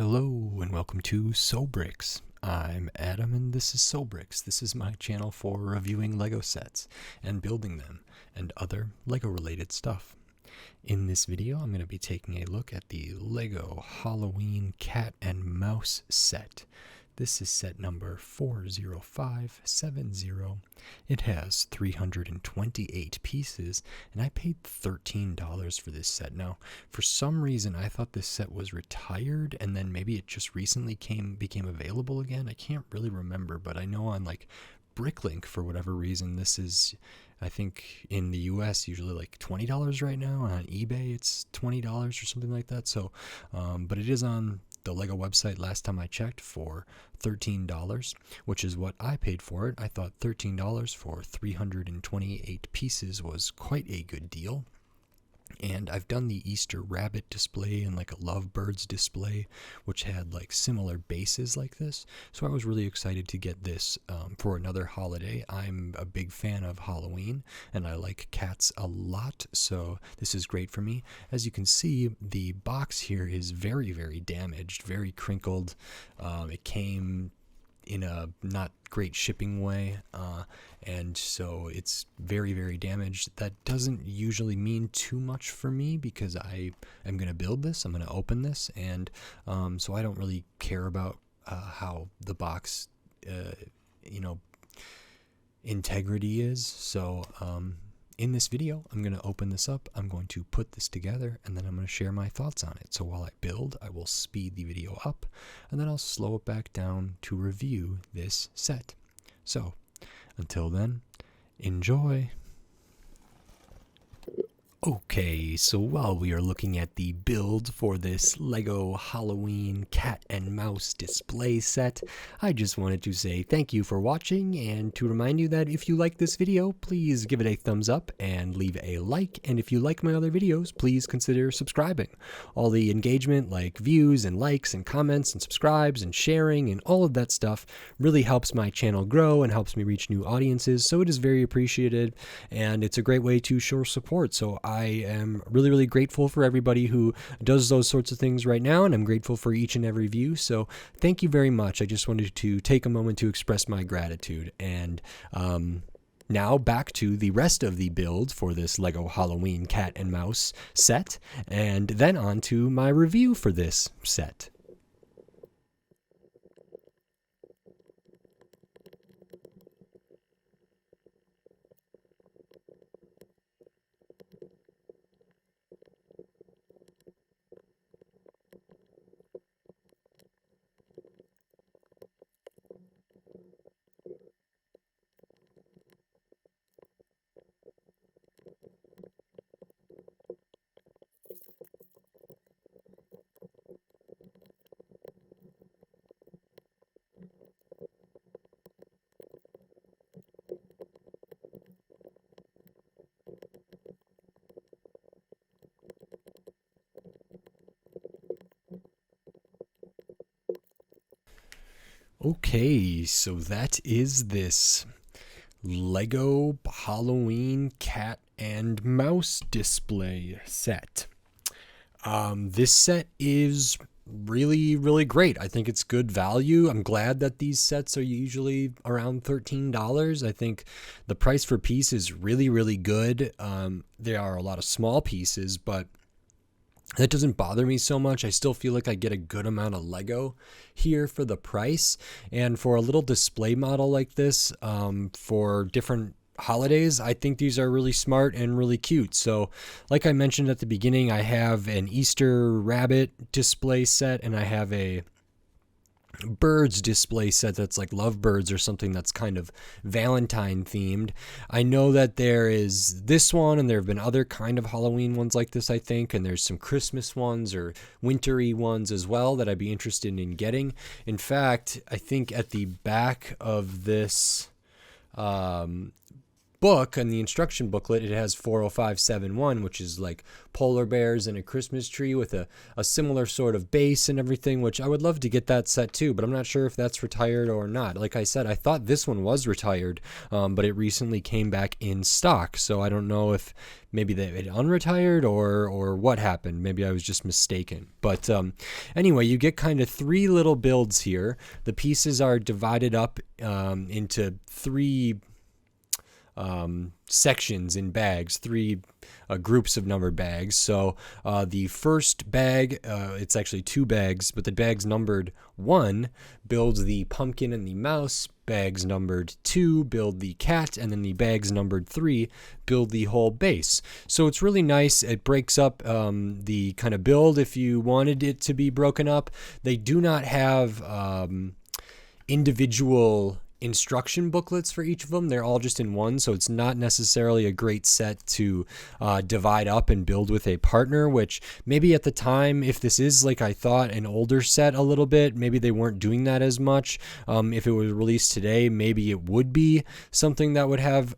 Hello and welcome to Sobrix. I'm Adam and this is Sobrix. This is my channel for reviewing Lego sets and building them and other Lego related stuff. In this video I'm going to be taking a look at the Lego Halloween Cat and Mouse set. This is set number 40570. It has 328 pieces, and I paid $13 for this set. Now, for some reason, I thought this set was retired, and then maybe it just recently became available again. I can't really remember, but I know on like Bricklink, for whatever reason, this is, I think in the US, usually like $20 right now. On eBay, it's $20 or something like that. So, but it is on the Lego website last time I checked for $13, which is what I paid for it. I thought $13 for 328 pieces was quite a good deal. And I've done the Easter rabbit display and like a lovebirds display, which had like similar bases like this. So I was really excited to get this for another holiday. I'm a big fan of Halloween and I like cats a lot. So this is great for me. As you can see, the box here is very, very damaged, very crinkled. It came in a not great shipping way, and so it's very, very damaged. That doesn't usually mean too much for me because I am going to build this, I'm going to open this, and so I don't really care about how the box integrity is. So in this video, I'm going to open this up, I'm going to put this together, and then I'm going to share my thoughts on it. So while I build, I will speed the video up, and then I'll slow it back down to review this set. So, until then, enjoy! Okay, so while we are looking at the build for this Lego Halloween Cat and Mouse display set, I just wanted to say thank you for watching and to remind you that if you like this video, please give it a thumbs up and leave a like, and if you like my other videos, please consider subscribing. All the engagement like views and likes and comments and subscribes and sharing and all of that stuff really helps my channel grow and helps me reach new audiences, so it is very appreciated and it's a great way to show support. So I am really, really grateful for everybody who does those sorts of things right now, and I'm grateful for each and every view. So thank you very much. I just wanted to take a moment to express my gratitude. And now back to the rest of the build for this Lego Halloween Cat and Mouse set, and then on to my review for this set. Okay, so that is this Lego Halloween Cat and Mouse display set. This set is really, really great. I think it's good value. I'm glad that these sets are usually around $13. I think the price per piece is really, really good. There are a lot of small pieces, but that doesn't bother me so much. I still feel like I get a good amount of Lego here for the price. And for a little display model like this, for different holidays, I think these are really smart and really cute. So like I mentioned at the beginning, I have an Easter rabbit display set, and I have a birds display set that's like lovebirds or something that's kind of Valentine themed. I know that there is this one, and there have been other kind of Halloween ones like this, I think, and there's some Christmas ones or wintry ones as well that I'd be interested in getting. In fact, I think at the back of this book and the instruction booklet, it has 40571, which is like polar bears and a Christmas tree with a similar sort of base and everything, which I would love to get that set too, but I'm not sure if that's retired or not. Like I said, I thought this one was retired, but it recently came back in stock, so I don't know if maybe they had unretired or what happened. Maybe I was just mistaken. But anyway, you get kind of three little builds here. The pieces are divided up into three sections in bags, three groups of numbered bags. So the first bag, it's actually two bags, but the bags numbered 1 builds the pumpkin and the mouse. Bags numbered 2 build the cat, and then the bags numbered 3 build the whole base. So it's really nice. It breaks up the kind of build if you wanted it to be broken up. They do not have individual instruction booklets for each of them. They're all just in one, so it's not necessarily a great set to divide up and build with a partner, which maybe at the time, if this is, like I thought, an older set a little bit, maybe they weren't doing that as much. If it was released today, maybe it would be something that would have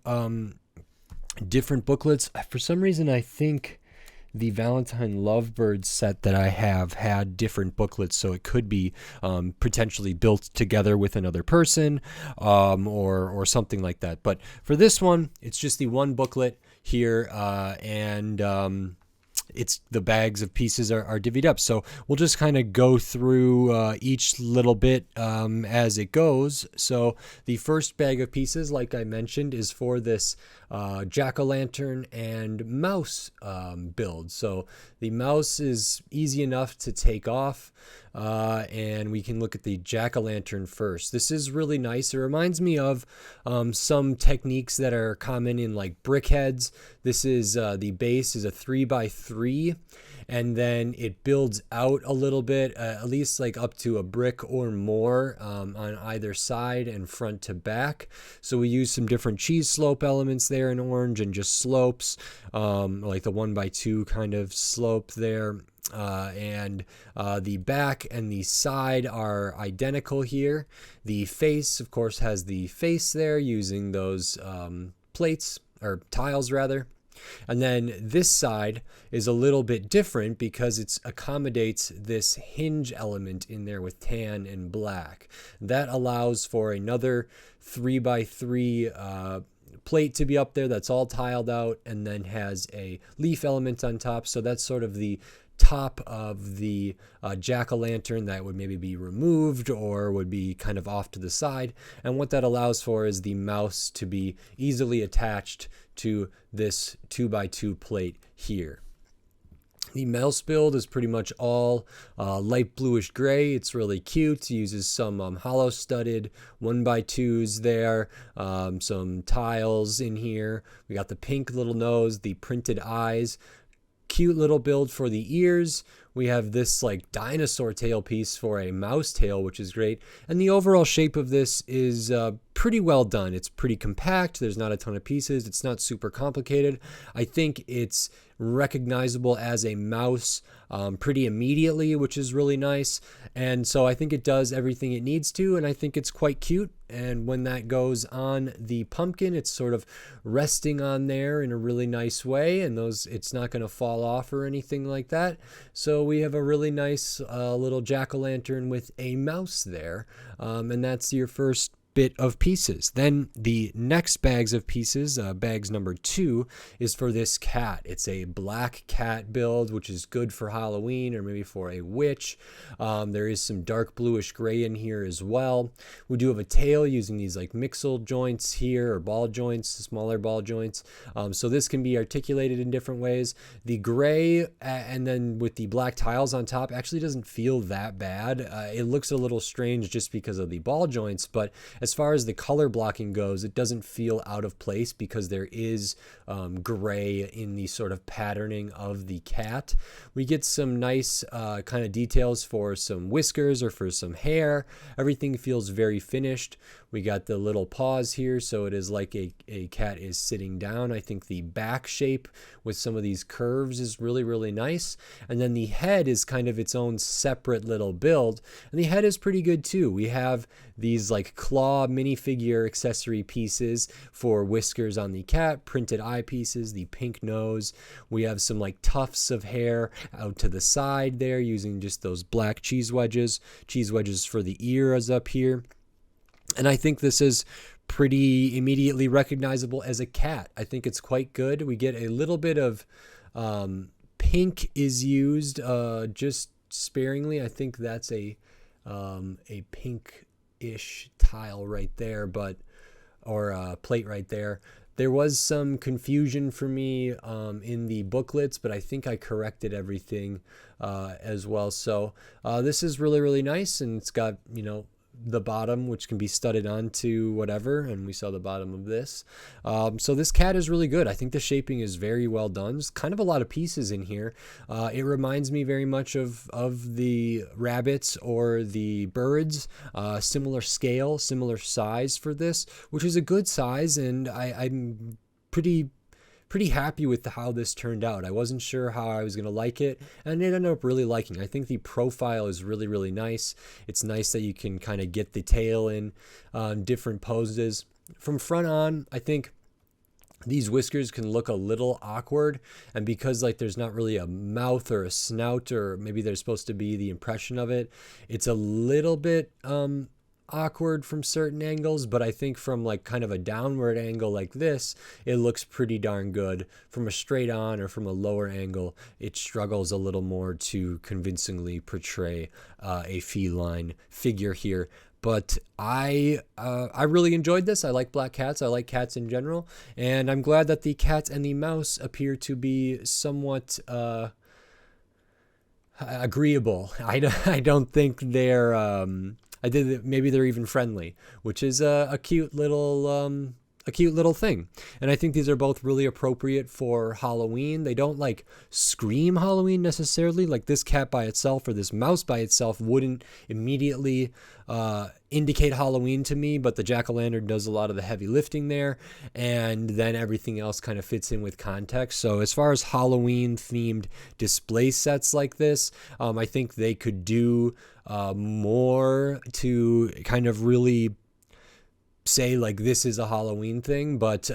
different booklets. For some reason, I think the Valentine Lovebird set that I have had different booklets, so it could be potentially built together with another person or something like that. But for this one, it's just the one booklet here, and it's the bags of pieces are divvied up. So we'll just kind of go through each little bit as it goes. So the first bag of pieces, like I mentioned, is for this jack-o'-lantern and mouse build. So the mouse is easy enough to take off, and we can look at the jack-o'-lantern first. This is really nice. It reminds me of some techniques that are common in like brickheads. This is the base is a 3x3, and then it builds out a little bit, at least like up to a brick or more on either side and front to back. So we use some different cheese slope elements there in orange and just slopes, like the 1x2 kind of slope there. And the back and the side are identical here. The face, of course, has the face there using those plates, or tiles rather. And then this side is a little bit different because it accommodates this hinge element in there with tan and black. That allows for another 3x3 plate to be up there that's all tiled out, and then has a leaf element on top. So that's sort of the top of the jack-o'-lantern that would maybe be removed or would be kind of off to the side. And what that allows for is the mouse to be easily attached to this 2x2 plate here. The mouse build is pretty much all light bluish gray. It's really cute. It uses some hollow studded 1x2s there, some tiles in here. We got the pink little nose, the printed eyes. Cute little build for the ears. We have this like dinosaur tail piece for a mouse tail, which is great. And the overall shape of this is pretty well done. It's pretty compact. There's not a ton of pieces. It's not super complicated. I think it's recognizable as a mouse pretty immediately, which is really nice. And so I think it does everything it needs to, and I think it's quite cute. And when that goes on the pumpkin, it's sort of resting on there in a really nice way, and it's not going to fall off or anything like that. So we have a really nice little jack-o'-lantern with a mouse there, and that's your first bit of pieces. Then the next bags of pieces, bags number 2, is for this cat. It's a black cat build, which is good for Halloween or maybe for a witch. There is some dark bluish gray in here as well. We do have a tail using these like mixel joints here, or ball joints, smaller ball joints. So this can be articulated in different ways. The gray and then with the black tiles on top actually doesn't feel that bad. It looks a little strange just because of the ball joints, but as far as the color blocking goes, it doesn't feel out of place because there is gray in the sort of patterning of the cat. We get some nice kind of details for some whiskers or for some hair. Everything feels very finished. We got the little paws here, so it is like a cat is sitting down. I think the back shape with some of these curves is really, really nice. And then the head is kind of its own separate little build. And the head is pretty good too. We have these like claw claw minifigure accessory pieces for whiskers on the cat, printed eye pieces, the pink nose. We have some like tufts of hair out to the side there using just those black cheese wedges for the ears up here. And I think this is pretty immediately recognizable as a cat. I think it's quite good. We get a little bit of pink is used just sparingly. I think that's a pink-ish tile right there, or plate right there. There was some confusion for me in the booklets, but I think I corrected everything as well. So this is really, really nice, and it's got, the bottom, which can be studded onto whatever, and we saw the bottom of this. So this cat is really good. I think the shaping is very well done. There's kind of a lot of pieces in here. It reminds me very much of the rabbits or the birds. Similar scale, similar size for this, which is a good size, and I'm pretty happy with how this turned out. I wasn't sure how I was going to like it, and I ended up really liking it. I think the profile is really, really nice. It's nice that you can kind of get the tail in different poses. From front on, I think these whiskers can look a little awkward, and because like there's not really a mouth or a snout, or maybe there's supposed to be the impression of it, it's a little bit awkward from certain angles, but I think from like kind of a downward angle like this, it looks pretty darn good. From a straight on or from a lower angle, it struggles a little more to convincingly portray a feline figure here. But I really enjoyed this. I like black cats. I like cats in general, and I'm glad that the cat and the mouse appear to be somewhat agreeable. I don't think they're maybe they're even friendly, which is a cute little thing. And I think these are both really appropriate for Halloween. They don't like scream Halloween necessarily. Like this cat by itself or this mouse by itself wouldn't immediately indicate Halloween to me, but the jack-o'-lantern does a lot of the heavy lifting there, and then everything else kind of fits in with context. So as far as Halloween themed display sets like this, I think they could do more to kind of really say like this is a Halloween thing, but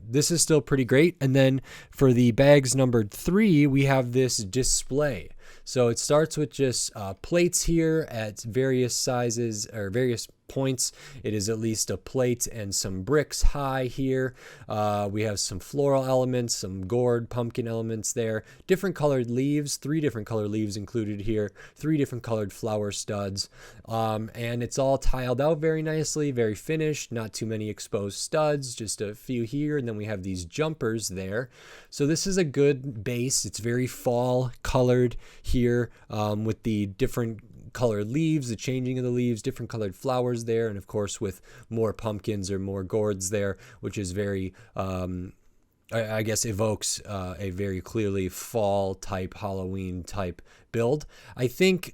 this is still pretty great. And then for the bags numbered 3, we have this display. So it starts with just plates here at various sizes or various points. It is at least a plate and some bricks high here. We have some floral elements, some gourd pumpkin elements there, different colored leaves, 3 different colored leaves included here, 3 different colored flower studs, and it's all tiled out very nicely, very finished, not too many exposed studs, just a few here, and then we have these jumpers there. So this is a good base. It's very fall colored here, with the different colored leaves, the changing of the leaves, different colored flowers there, and of course with more pumpkins or more gourds there, which is very I guess evokes a very clearly fall type, Halloween type build. I think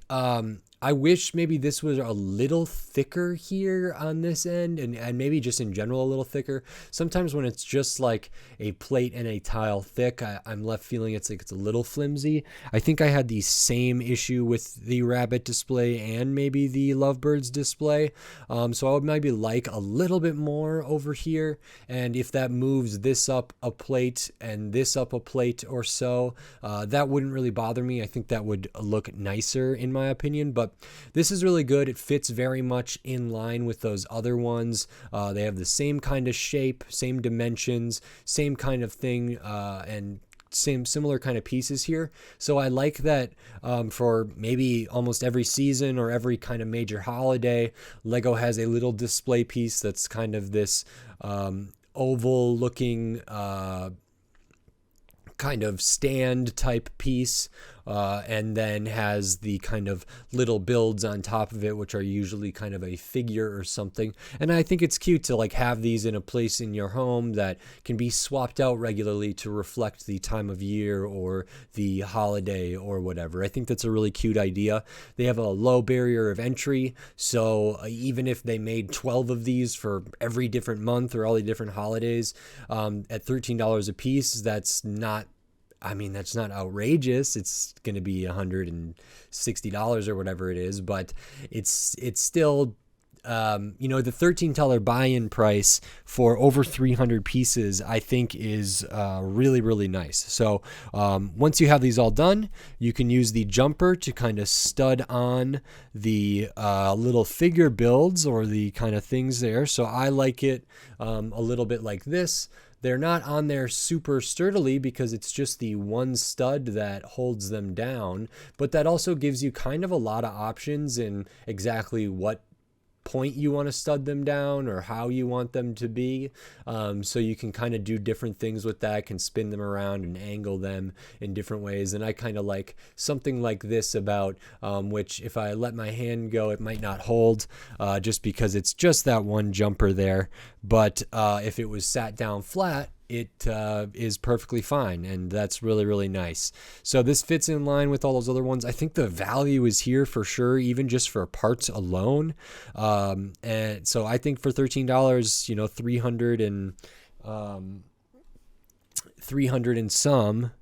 I wish maybe this was a little thicker here on this end, and maybe just in general a little thicker. Sometimes when it's just like a plate and a tile thick, I'm left feeling it's a little flimsy. I think I had the same issue with the rabbit display and maybe the lovebirds display. So I would maybe like a little bit more over here, and if that moves this up a plate and this up a plate or so, that wouldn't really bother me. I think that would look nicer in my opinion, but this is really good. It fits very much in line with those other ones. They have the same kind of shape, same dimensions, same kind of thing, and similar kind of pieces here. So I like that for maybe almost every season or every kind of major holiday, Lego has a little display piece that's kind of this oval looking kind of stand type piece, and then has the kind of little builds on top of it, which are usually kind of a figure or something. And I think it's cute to like have these in a place in your home that can be swapped out regularly to reflect the time of year or the holiday or whatever. I think that's a really cute idea. They have a low barrier of entry, so even if they made 12 of these for every different month or all the different holidays, at $13 a piece, that's not outrageous. It's going to be $160 or whatever it is, but it's still the $13 buy-in price for over 300 pieces, I think is really, really nice. So once you have these all done, you can use the jumper to kind of stud on the little figure builds or the kind of things there. So I like it a little bit like this. They're not on there super sturdily because it's just the one stud that holds them down, but that also gives you kind of a lot of options in exactly what point you want to stud them down or how you want them to be. So you can kind of do different things with that, can spin them around and angle them in different ways. And I kind of like something like this about, which if I let my hand go, it might not hold just because it's just that one jumper there. But if it was sat down flat, it is perfectly fine, and that's really, really nice. So this fits in line with all those other ones. I think the value is here for sure, even just for parts alone. And so I think for $13, 300 and some.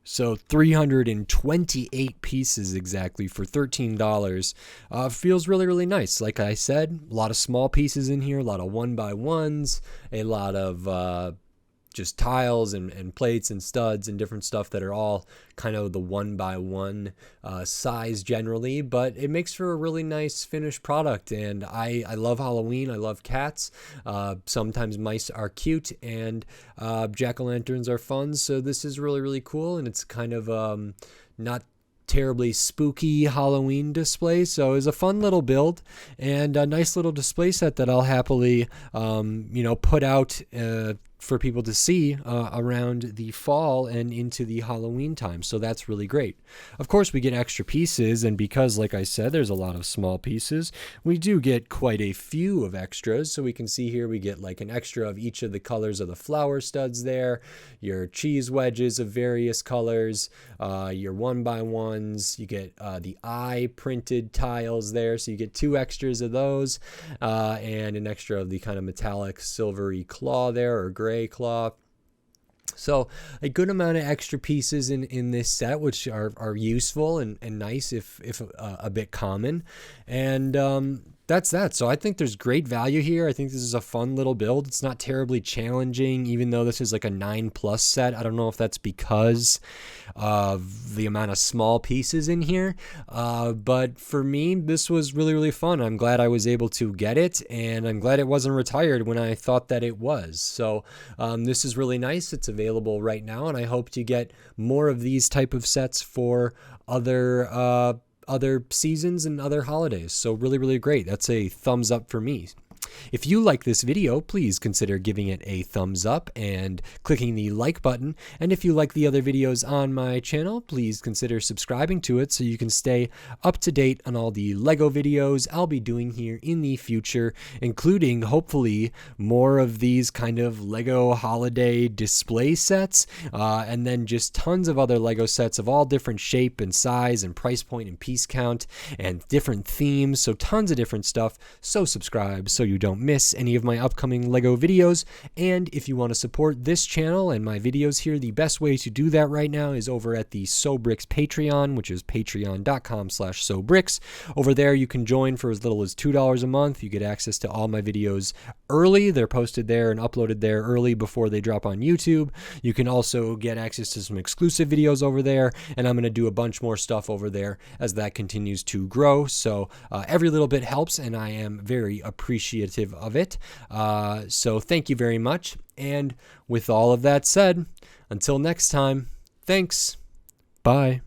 So 328 pieces exactly for $13 feels really, really nice. Like I said, a lot of small pieces in here, a lot of 1x1s, a lot of just tiles and plates and studs and different stuff that are all kind of the 1x1 size generally, but it makes for a really nice finished product. And I love Halloween. I love cats. Sometimes mice are cute, and jack-o'-lanterns are fun. So this is really, really cool, and it's kind of not terribly spooky Halloween display. So it's a fun little build and a nice little display set that I'll happily put out for people to see around the fall and into the Halloween time. So that's really great. Of course, we get extra pieces, and because, like I said, there's a lot of small pieces, we do get quite a few of extras. So we can see here we get like an extra of each of the colors of the flower studs there, your cheese wedges of various colors, your 1x1s, you get the eye printed tiles there, so you get 2 extras of those, and an extra of the kind of metallic silvery claw there, or gray claw. So a good amount of extra pieces in this set, which are useful and nice if a bit common. And that's that. So I think there's great value here. I think this is a fun little build. It's not terribly challenging, even though this is like a 9+ set. I don't know if that's because of the amount of small pieces in here. But for me, this was really, really fun. I'm glad I was able to get it, and I'm glad it wasn't retired when I thought that it was. So this is really nice. It's available right now, and I hope to get more of these type of sets for other seasons and other holidays. So really, really great. That's a thumbs up for me. If you like this video, please consider giving it a thumbs up and clicking the like button. And if you like the other videos on my channel, please consider subscribing to it so you can stay up to date on all the Lego videos I'll be doing here in the future, including hopefully more of these kind of Lego holiday display sets, and then just tons of other Lego sets of all different shape and size and price point and piece count and different themes. So tons of different stuff. So subscribe so you don't miss any of my upcoming Lego videos. And if you want to support this channel and my videos here, the best way to do that right now is over at the Sobrix Patreon, which is patreon.com/Sobrix. Over there, you can join for as little as $2 a month. You get access to all my videos early. They're posted there and uploaded there early before they drop on YouTube. You can also get access to some exclusive videos over there, and I'm going to do a bunch more stuff over there as that continues to grow. So every little bit helps, and I am very appreciative of it. So thank you very much. And with all of that said, until next time, thanks. Bye.